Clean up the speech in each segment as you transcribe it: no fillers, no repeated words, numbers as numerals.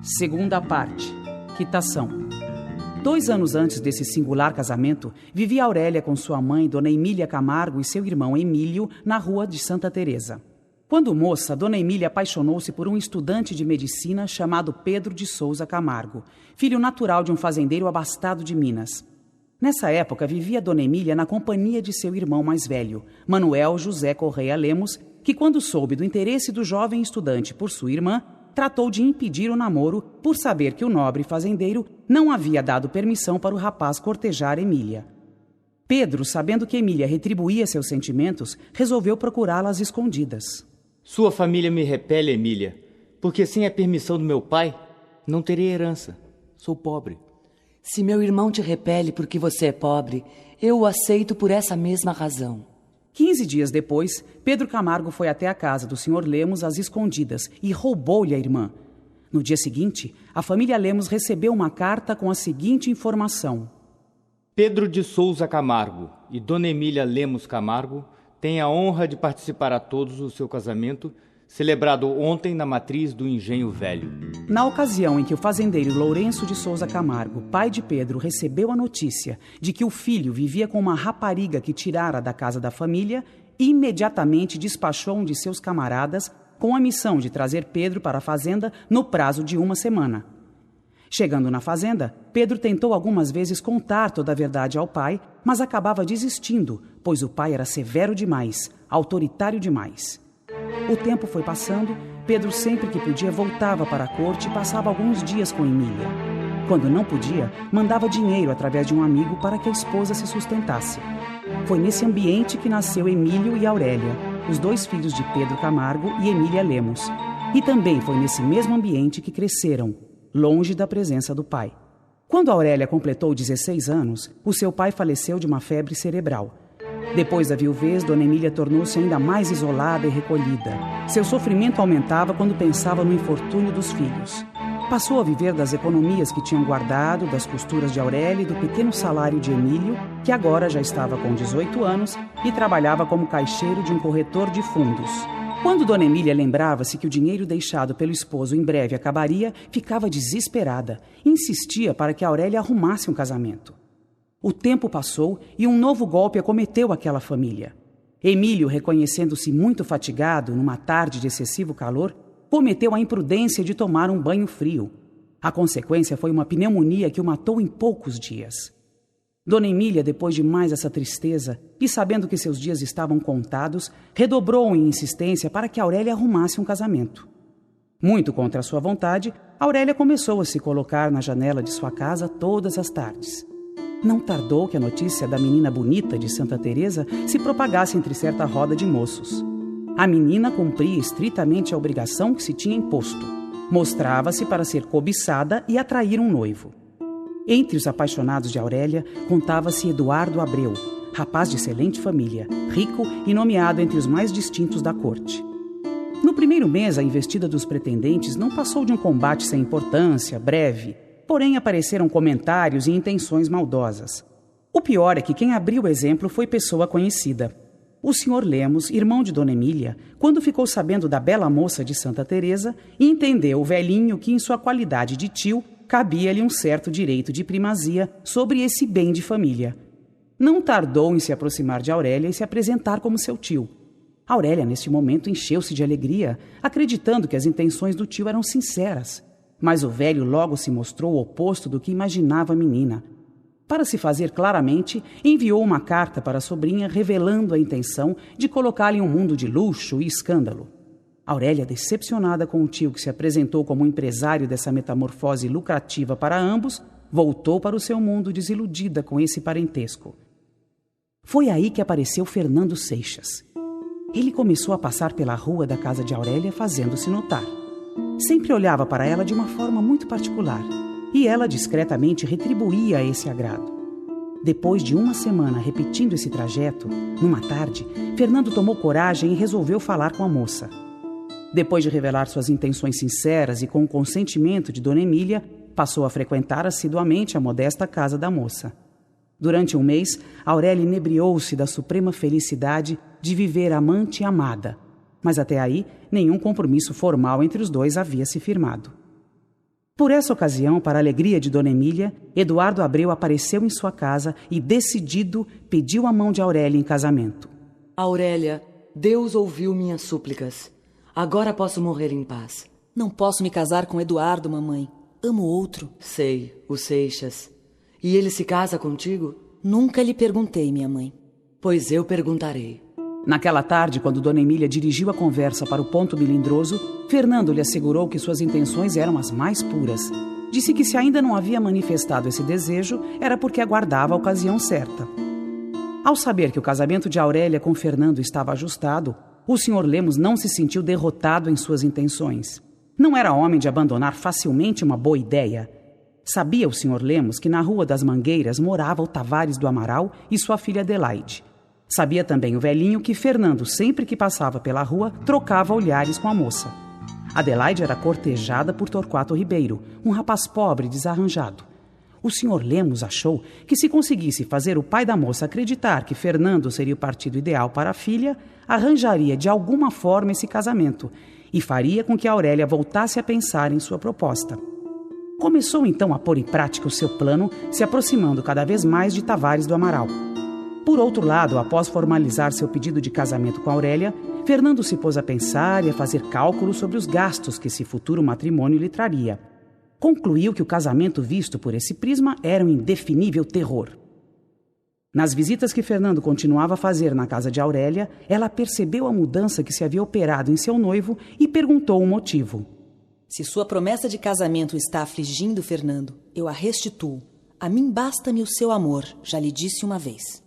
Segunda parte. Quitação. 2 anos antes desse singular casamento, vivia Aurélia com sua mãe, Dona Emília Camargo, e seu irmão Emílio, na rua de Santa Teresa. Quando moça, Dona Emília apaixonou-se por um estudante de medicina chamado Pedro de Souza Camargo, filho natural de um fazendeiro abastado de Minas. Nessa época, vivia Dona Emília na companhia de seu irmão mais velho, Manuel José Correia Lemos, que, quando soube do interesse do jovem estudante por sua irmã, tratou de impedir o namoro por saber que o nobre fazendeiro não havia dado permissão para o rapaz cortejar Emília. Pedro, sabendo que Emília retribuía seus sentimentos, resolveu procurá-la às escondidas. Sua família me repele, Emília, porque sem a permissão do meu pai, não terei herança. Sou pobre. Se meu irmão te repele porque você é pobre, eu o aceito por essa mesma razão. 15 dias depois, Pedro Camargo foi até a casa do Sr. Lemos às escondidas e roubou-lhe a irmã. No dia seguinte, a família Lemos recebeu uma carta com a seguinte informação: Pedro de Souza Camargo e Dona Emília Lemos Camargo têm a honra de participar a todos do seu casamento, celebrado ontem na matriz do Engenho Velho. Na ocasião em que o fazendeiro Lourenço de Souza Camargo, pai de Pedro, recebeu a notícia de que o filho vivia com uma rapariga que tirara da casa da família, imediatamente despachou um de seus camaradas com a missão de trazer Pedro para a fazenda no prazo de 1 semana. Chegando na fazenda, Pedro tentou algumas vezes contar toda a verdade ao pai, mas acabava desistindo, pois o pai era severo demais, autoritário demais. O tempo foi passando, Pedro sempre que podia voltava para a corte e passava alguns dias com Emília. Quando não podia, mandava dinheiro através de um amigo para que a esposa se sustentasse. Foi nesse ambiente que nasceu Emílio e Aurélia, os 2 filhos de Pedro Camargo e Emília Lemos. E também foi nesse mesmo ambiente que cresceram, longe da presença do pai. Quando Aurélia completou 16 anos, o seu pai faleceu de uma febre cerebral. Depois da viuvez, Dona Emília tornou-se ainda mais isolada e recolhida. Seu sofrimento aumentava quando pensava no infortúnio dos filhos. Passou a viver das economias que tinham guardado, das costuras de Aurélia e do pequeno salário de Emílio, que agora já estava com 18 anos e trabalhava como caixeiro de um corretor de fundos. Quando Dona Emília lembrava-se que o dinheiro deixado pelo esposo em breve acabaria, ficava desesperada. Insistia para que Aurélia arrumasse um casamento. O tempo passou e um novo golpe acometeu aquela família. Emílio, reconhecendo-se muito fatigado numa tarde de excessivo calor, cometeu a imprudência de tomar um banho frio. A consequência foi uma pneumonia que o matou em poucos dias. Dona Emília, depois de mais essa tristeza e sabendo que seus dias estavam contados, redobrou em insistência para que Aurélia arrumasse um casamento. Muito contra sua vontade, Aurélia começou a se colocar na janela de sua casa todas as tardes. Não tardou que a notícia da menina bonita de Santa Teresa se propagasse entre certa roda de moços. A menina cumpria estritamente a obrigação que se tinha imposto. Mostrava-se para ser cobiçada e atrair um noivo. Entre os apaixonados de Aurélia, contava-se Eduardo Abreu, rapaz de excelente família, rico e nomeado entre os mais distintos da corte. No primeiro mês, a investida dos pretendentes não passou de um combate sem importância, breve. Porém, apareceram comentários e intenções maldosas. O pior é que quem abriu o exemplo foi pessoa conhecida. O Sr. Lemos, irmão de Dona Emília, quando ficou sabendo da bela moça de Santa Teresa, entendeu o velhinho que, em sua qualidade de tio, cabia-lhe um certo direito de primazia sobre esse bem de família. Não tardou em se aproximar de Aurélia e se apresentar como seu tio. Aurélia, neste momento, encheu-se de alegria, acreditando que as intenções do tio eram sinceras. Mas o velho logo se mostrou o oposto do que imaginava a menina. Para se fazer claramente, enviou uma carta para a sobrinha revelando a intenção de colocá-la em um mundo de luxo e escândalo. Aurélia, decepcionada com o tio que se apresentou como empresário dessa metamorfose lucrativa para ambos, voltou para o seu mundo desiludida com esse parentesco. Foi aí que apareceu Fernando Seixas. Ele começou a passar pela rua da casa de Aurélia fazendo-se notar. Sempre olhava para ela de uma forma muito particular, e ela discretamente retribuía esse agrado. Depois de 1 semana repetindo esse trajeto, numa tarde, Fernando tomou coragem e resolveu falar com a moça. Depois de revelar suas intenções sinceras e com o consentimento de Dona Emília, passou a frequentar assiduamente a modesta casa da moça. Durante 1 mês, Aurélia inebriou-se da suprema felicidade de viver amante e amada, mas até aí nenhum compromisso formal entre os dois havia se firmado. Por essa ocasião, para a alegria de Dona Emília, Eduardo Abreu apareceu em sua casa e, decidido, pediu a mão de Aurélia em casamento. Aurélia, Deus ouviu minhas súplicas. Agora posso morrer em paz. Não posso me casar com Eduardo, mamãe. Amo outro. Sei, o Seixas. E ele se casa contigo? Nunca lhe perguntei, minha mãe. Pois eu perguntarei. Naquela tarde, quando Dona Emília dirigiu a conversa para o ponto melindroso, Fernando lhe assegurou que suas intenções eram as mais puras. Disse que se ainda não havia manifestado esse desejo, era porque aguardava a ocasião certa. Ao saber que o casamento de Aurélia com Fernando estava ajustado, o Sr. Lemos não se sentiu derrotado em suas intenções. Não era homem de abandonar facilmente uma boa ideia. Sabia o Sr. Lemos que na Rua das Mangueiras morava o Tavares do Amaral e sua filha Adelaide. Sabia também o velhinho que Fernando, sempre que passava pela rua, trocava olhares com a moça. Adelaide era cortejada por Torquato Ribeiro, um rapaz pobre e desarranjado. O Sr. Lemos achou que se conseguisse fazer o pai da moça acreditar que Fernando seria o partido ideal para a filha, arranjaria de alguma forma esse casamento e faria com que Aurélia voltasse a pensar em sua proposta. Começou então a pôr em prática o seu plano, se aproximando cada vez mais de Tavares do Amaral. Por outro lado, após formalizar seu pedido de casamento com Aurélia, Fernando se pôs a pensar e a fazer cálculos sobre os gastos que esse futuro matrimônio lhe traria. Concluiu que o casamento visto por esse prisma era um indefinível terror. Nas visitas que Fernando continuava a fazer na casa de Aurélia, ela percebeu a mudança que se havia operado em seu noivo e perguntou o motivo. Se sua promessa de casamento está afligindo Fernando, eu a restituo. A mim basta-me o seu amor, já lhe disse uma vez.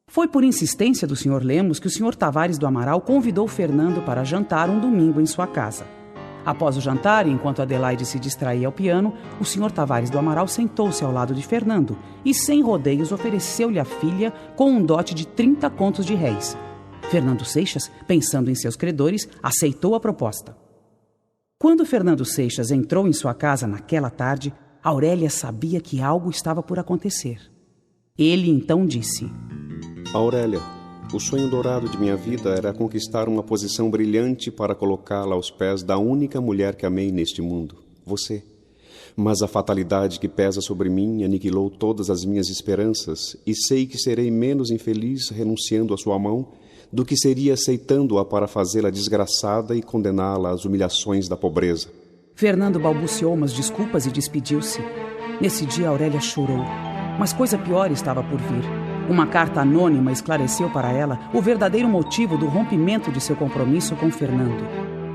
Foi por insistência do Sr. Lemos que o Sr. Tavares do Amaral convidou Fernando para jantar um domingo em sua casa. Após o jantar, enquanto Adelaide se distraía ao piano, o Sr. Tavares do Amaral sentou-se ao lado de Fernando e, sem rodeios, ofereceu-lhe a filha com um dote de 30 contos de réis. Fernando Seixas, pensando em seus credores, aceitou a proposta. Quando Fernando Seixas entrou em sua casa naquela tarde, Aurélia sabia que algo estava por acontecer. Ele então disse: Aurélia, o sonho dourado de minha vida era conquistar uma posição brilhante para colocá-la aos pés da única mulher que amei neste mundo, você. Mas a fatalidade que pesa sobre mim aniquilou todas as minhas esperanças e sei que serei menos infeliz renunciando à sua mão do que seria aceitando-a para fazê-la desgraçada e condená-la às humilhações da pobreza. Fernando balbuciou umas desculpas e despediu-se. Nesse dia, Aurélia chorou, mas coisa pior estava por vir. Uma carta anônima esclareceu para ela o verdadeiro motivo do rompimento de seu compromisso com Fernando.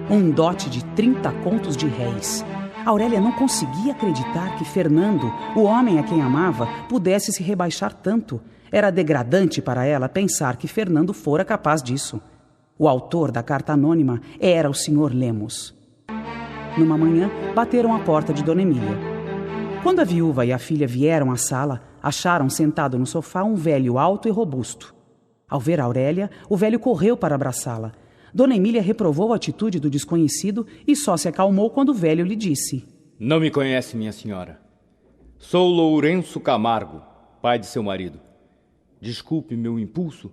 Um dote de 30 contos de réis. Aurélia não conseguia acreditar que Fernando, o homem a quem amava, pudesse se rebaixar tanto. Era degradante para ela pensar que Fernando fora capaz disso. O autor da carta anônima era o Sr. Lemos. Numa manhã, bateram à porta de Dona Emília. Quando a viúva e a filha vieram à sala, acharam sentado no sofá um velho alto e robusto. Ao ver Aurélia, o velho correu para abraçá-la. Dona Emília reprovou a atitude do desconhecido e só se acalmou quando o velho lhe disse: Não me conhece, minha senhora. Sou Lourenço Camargo, pai de seu marido. Desculpe meu impulso,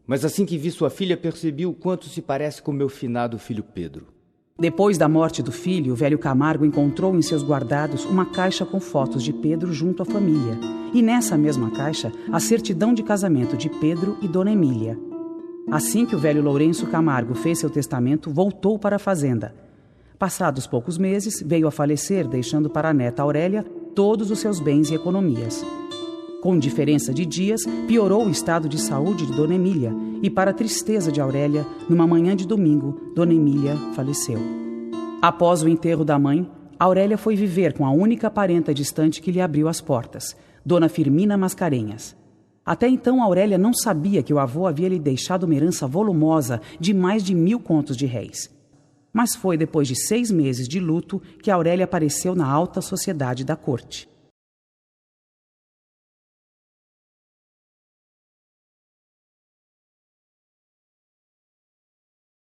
mas assim que vi sua filha percebi o quanto se parece com meu finado filho Pedro. Depois da morte do filho, o velho Camargo encontrou em seus guardados uma caixa com fotos de Pedro junto à família. E nessa mesma caixa, a certidão de casamento de Pedro e Dona Emília. Assim que o velho Lourenço Camargo fez seu testamento, voltou para a fazenda. Passados poucos meses, veio a falecer, deixando para a neta Aurélia todos os seus bens e economias. Com diferença de dias, piorou o estado de saúde de Dona Emília e, para a tristeza de Aurélia, numa manhã de domingo, Dona Emília faleceu. Após o enterro da mãe, Aurélia foi viver com a única parenta distante que lhe abriu as portas, Dona Firmina Mascarenhas. Até então, Aurélia não sabia que o avô havia lhe deixado uma herança volumosa de mais de 1000 contos de réis. Mas foi depois de 6 meses de luto que Aurélia apareceu na alta sociedade da corte.